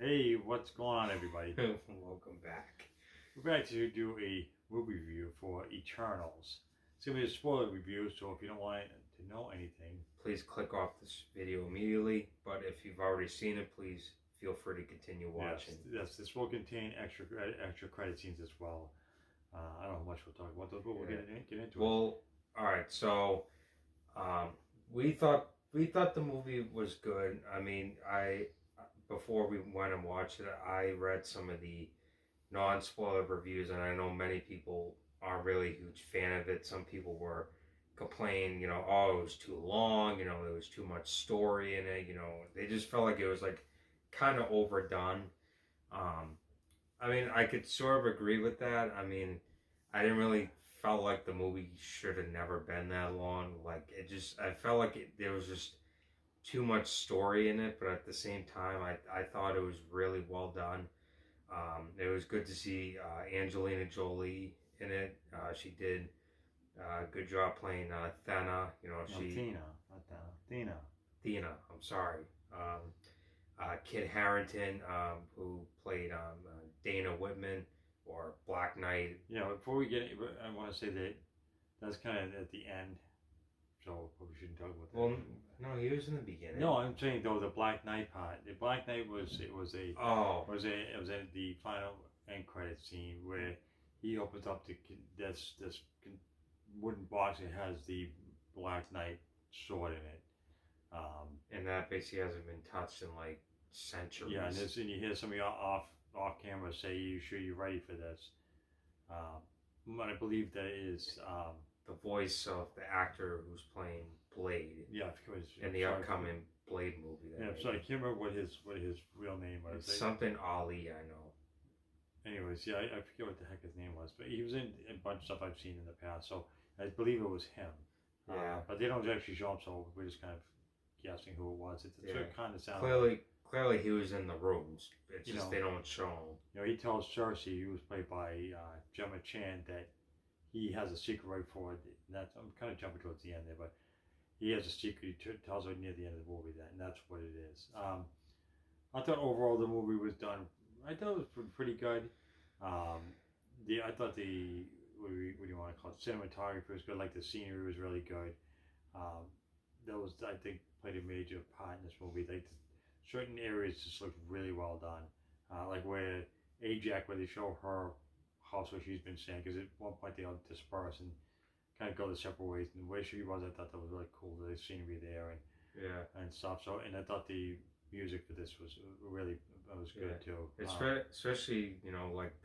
Hey, what's going on, everybody? Welcome back. We're back to do a movie review for Eternals. It's going to be a spoiler review, so if you don't want to know anything, Please click off this video immediately, but if you've already seen it, please feel free to continue watching. yes, this will contain extra credit scenes as well. I don't know how much we'll talk about those, but we'll get into it. Well, all right. So, we thought the movie was good. I mean, before we went and watched it, I read some of the non-spoiler reviews, and I know many people aren't really a huge fan of it. Some people were complaining, oh, it was too long, there was too much story in it, they just felt like it was like kind of overdone. I mean, I could sort of agree with that. I mean, I didn't really felt like the movie should have never been that long. Like I felt like there was just too much story in it, but at the same time, I thought it was really well done. It was good to see Angelina Jolie in it. She did a good job playing Thena. Tina, not Thena. Thena, I'm sorry. Kit Harington, who played Dana Whitman, or Black Knight. Yeah, before we get, I want to say that that's kind of at the end, so we shouldn't talk about that. Well, no, he was in the beginning. No, I'm saying though the Black Knight part. The Black Knight was the final end credit scene where he opens up this wooden box that has the Black Knight sword in it. And that basically hasn't been touched in like centuries. Yeah, and you hear somebody off camera say, "You sure you're ready for this?" But I believe that is the voice of the actor who's playing Blade. Yeah, in the upcoming Blade movie. So I can't remember what his real name was. It's something Ali, I know. Anyways, yeah, I forget what the heck his name was, but he was in a bunch of stuff I've seen in the past, so I believe it was him. Yeah. But they don't actually show him, so we're just kind of guessing who it was. It kind of sounds clearly he was in the rooms. It's just they don't show him. He tells Cersei, who was played by Gemma Chan, that he has a secret right forward. I'm kind of jumping towards the end there, but he has a secret. He tells her near the end of the movie and that's what it is. I thought overall the movie was done. I thought it was pretty good. I thought what do you want to call it? Cinematography was good. Like the scenery was really good. That was, I think, played a major part in this movie. Like certain areas just looked really well done. Like where Ajax, where they show her house where she's been staying, because at one point they all disperse and kind of go their separate ways. And the way she was, I thought that was really cool. The scenery there and stuff. So, and I thought the music for this was really good too. Especially like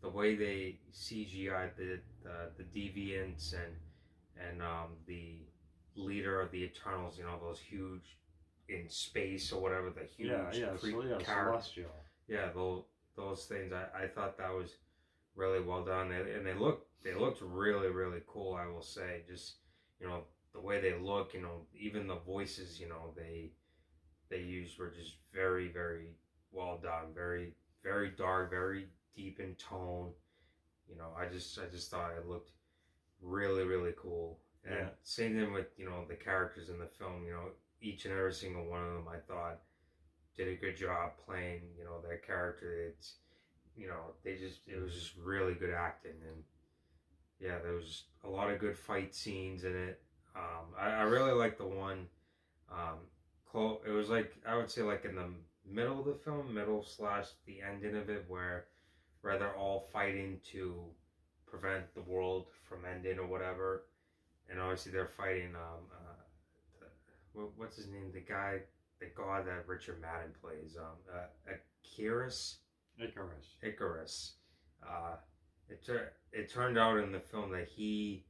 the way they CGI the deviants and the leader of the Eternals. Those huge in space or whatever, the huge celestial. Yeah, those things. I thought that was really well done, and they looked really, really cool. I will say, just the way they look, even the voices, they used were just very, very well done. Very, very dark, very deep in tone. I just thought it looked really, really cool. And same thing with the characters in the film. Each and every single one of them, I thought, did a good job playing their character. It's it was just really good acting, and yeah, there was a lot of good fight scenes in it. I really liked the one. It was like, I would say, like in the middle of the film, / the ending of it, where they're all fighting to prevent the world from ending or whatever, and obviously they're fighting what's his name, the god that Richard Madden plays, Icarus. It turned out in the film that he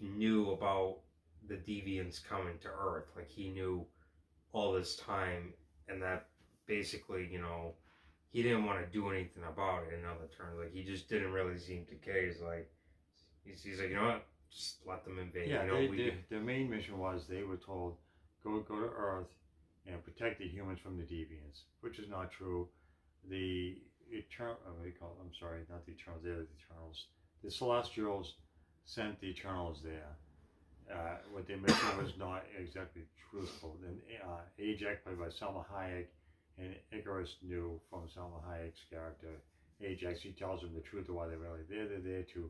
knew about the deviants coming to Earth. Like, he knew all this time, and that basically, he didn't want to do anything about it. In other terms, like, he just didn't really seem to care. He's like, what? Just let them invade. Their main mission was, they were told, go to Earth and protect the humans from the deviants, which is not true. The I'm sorry, not the Eternals. They're the Eternals. The Celestials sent the Eternals there. What their mission was not exactly truthful. Then Ajax, played by Selma Hayek, and Icarus Icarus knew from Selma Hayek's character, Ajax. He tells them the truth of why they're really there. They're there to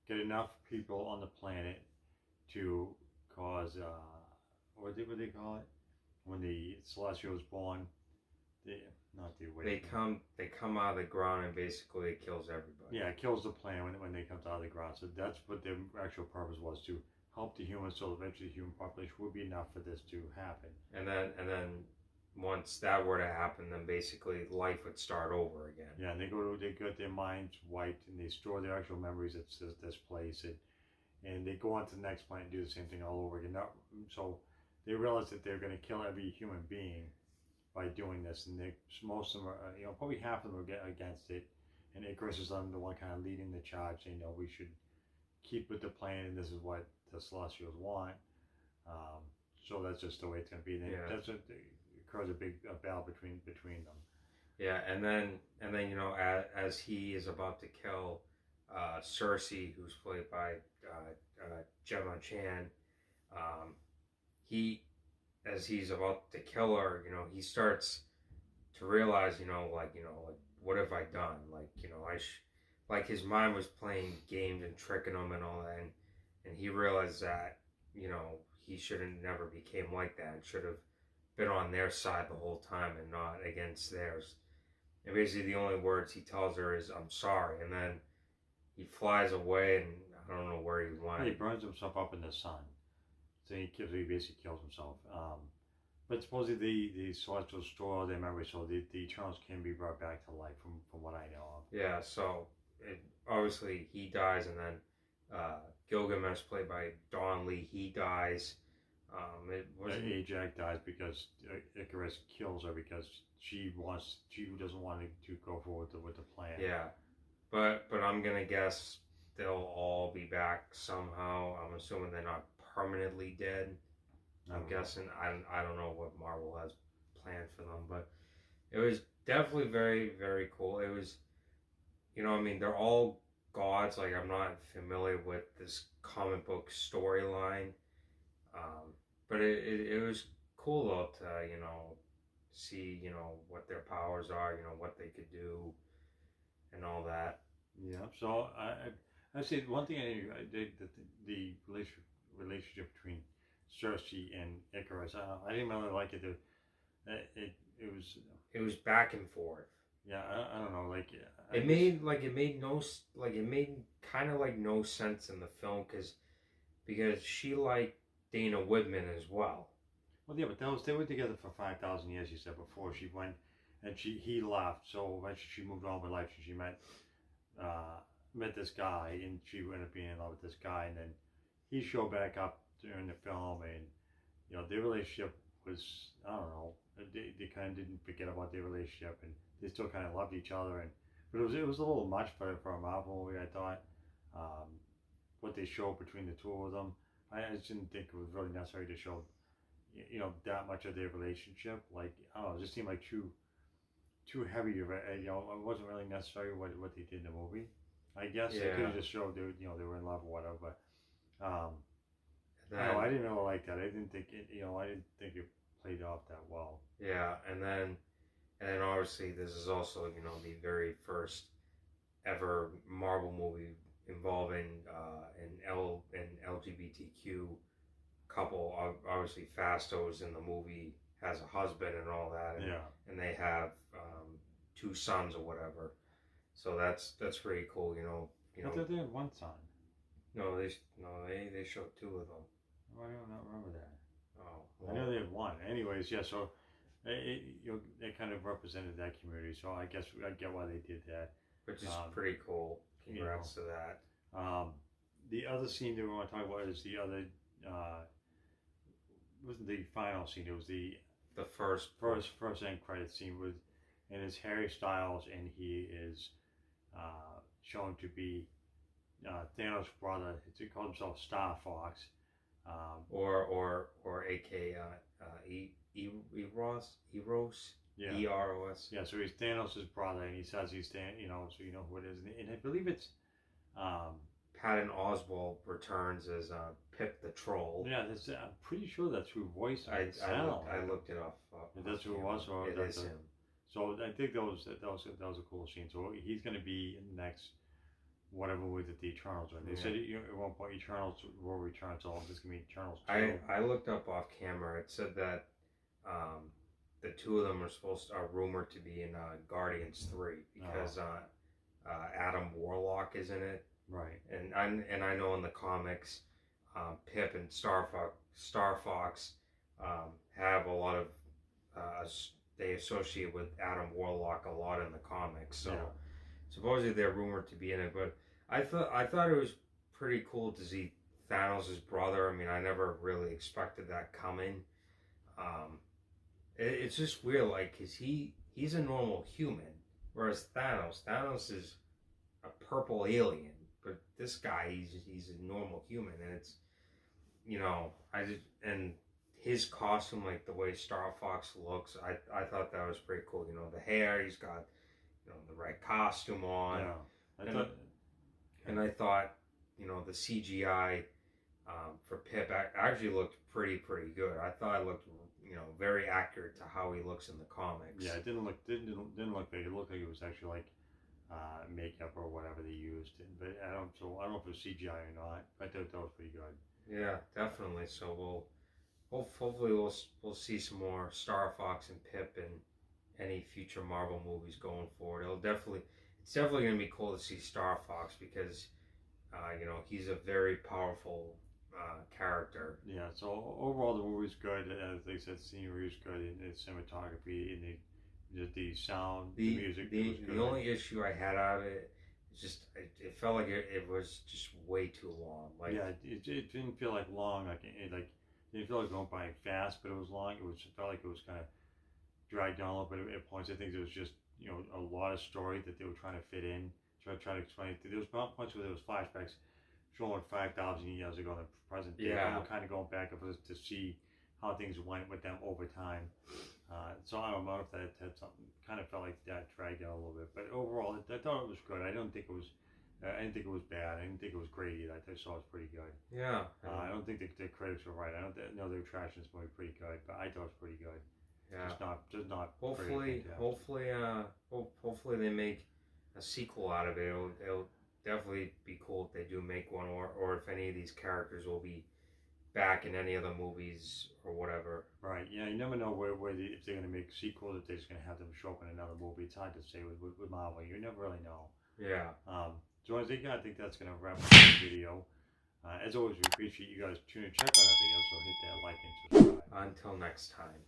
get enough people on the planet to cause, what did they call it? When the Celestial was born, not the awakening. They come out of the ground and basically it kills everybody. Yeah, it kills the planet when they come out of the ground. So that's what their actual purpose was, to help the humans, so eventually the human population would be enough for this to happen. And then once that were to happen, then basically life would start over again. Yeah, and they get their minds wiped and they store their actual memories at this place, and they go on to the next planet and do the same thing all over again. So they realize that they're going to kill every human being by doing this, and most of them are, probably half of them are against it, and Icarus is the one kind of leading the charge, saying, we should keep with the plan, and this is what the Celestials want. So that's just the way it's going to be. And that's what occurs, a big battle between them. Yeah, and then as he is about to kill Cersei, who's played by Gemma Chan, as he's about to kill her, he starts to realize, like what have I done? Like his mind was playing games and tricking him and all that, and he realized that, he should have never became like that, and should have been on their side the whole time and not against theirs. And basically the only words he tells her is, "I'm sorry," and then he flies away, and I don't know where he went. He burns himself up in the sun. So he basically kills himself. But supposedly the Celestials store their memories, so the Eternals can be brought back to life, from what I know of. Yeah, so obviously he dies, and then Gilgamesh, played by Don Lee, he dies. Ajax dies because Icarus kills her because she doesn't want to go forward with the plan. Yeah, but I'm gonna guess they'll all be back somehow. I'm assuming they're not permanently dead. I'm guessing. I don't know what Marvel has planned for them, but it was definitely very, very cool. It was, they're all gods. Like, I'm not familiar with this comic book storyline, but it was cool though to see what their powers are, what they could do, and all that. Yeah. So I say one thing the relationship between Cersei and Icarus. I didn't really like it. It was back and forth. Yeah, I don't know. It made kind of like no sense in the film because she liked Dana Whitman as well. Well, yeah, but they were together for 5,000 years. He said before she went, and he left. So eventually she moved on with life. She met this guy, and she ended up being in love with this guy, and then he showed back up during the film, and their relationship was, I don't know, they kind of didn't forget about their relationship, and they still kind of loved each other, but it was a little much for a Marvel movie, I thought. What they showed between the two of them, I just didn't think it was really necessary to show that much of their relationship. Like, I don't know, it just seemed like too heavy of it. It wasn't really necessary what they did in the movie. I guess they could have just showed they were in love or whatever, but I didn't really like that. I didn't think it played off that well. Yeah, and then obviously this is also the very first ever Marvel movie involving an LGBTQ couple. Obviously, Fasto's in the movie has a husband and all that, and they have 2 sons or whatever. So that's pretty cool. I thought they had 1 son. No, they showed 2 of them. I do not remember that. Oh, well, I know they had 1. Anyways, yeah. So they kind of represented that community. So I guess I get why they did that. Which is pretty cool. Congrats to that. The other scene that we want to talk about is the other. Wasn't the final scene? It was the first end credit scene and it's Harry Styles, and he is shown to be Thanos' brother. He called himself Star Fox, or AK Eros. Yeah. EROS. Yeah, so he's Thanos' brother, and he says he's so you know who it is, and I believe it's Patton Oswalt returns as Pip the Troll. Yeah, I'm pretty sure that's who voiced I looked it up. That's who it was. It is him. So I think that was a cool scene. So he's going to be in the next whatever movie that the Eternals are. They said at one point Eternals will return, so this is going to be Eternals 2. I looked up off camera. It said that the two of them are rumored to be in Guardians 3 because Adam Warlock is in it. Right. And I know in the comics, Pip and Star Fox have a lot of they associate with Adam Warlock a lot in the comics. So supposedly they're rumored to be in it. But I thought it was pretty cool to see Thanos' brother. I mean, I never really expected that coming. It's just weird, like, cause he's a normal human, whereas Thanos is a purple alien. But this guy, he's a normal human, and it's, you know, and his costume, like the way Star Fox looks, I thought that was pretty cool. You know, the hair, he's got, you know, the red costume on. Yeah. I thought, you know, the CGI for Pip actually looked pretty good. I thought it looked, you know, very accurate to how he looks in the comics. Yeah, it didn't look like it looked like it was actually like makeup or whatever they used. But I don't know if it was CGI or not. But I thought that was pretty good. Yeah, definitely. So hopefully we'll see some more Star Fox and Pip in any future Marvel movies going forward. It's definitely going to be cool to see Star Fox because you know, he's a very powerful character. Yeah. So overall, the movie's good. As they said, the scenery is good, and the cinematography, and the sound, the music. The only issue I had out of it is just it felt like it was just way too long. Like, yeah, it didn't feel like long. Like it didn't feel like going by fast, but it was long. It felt like it was kind of dragged on a little bit at points. I think there was just, you know, a lot of story that they were trying to fit in, try to explain. There was points where there was flashbacks showing like 5,000 years ago in the present day. Yeah. And we're kind of going back and forth to see how things went with them over time. So I don't know if that had something, kind of felt like that dragged out a little bit. But overall, I thought it was good. I didn't think it was bad. I didn't think it was great either. I thought it was pretty good. Yeah. I don't think the critics were right. I don't know they were trashing this movie pretty good, but I thought it was pretty good. Yeah. Just not. Hopefully they make a sequel out of it. It'll definitely be cool if they do make one, or if any of these characters will be back in any of the movies or whatever. Right. Yeah. You never know if they're going to make sequels, if they're just going to have them show up in another movie. It's hard to say with Marvel. You never really know. Yeah. So I think that's going to wrap up the video. As always, we appreciate you guys tuning in, check out our videos. So hit that like and subscribe. Until next time.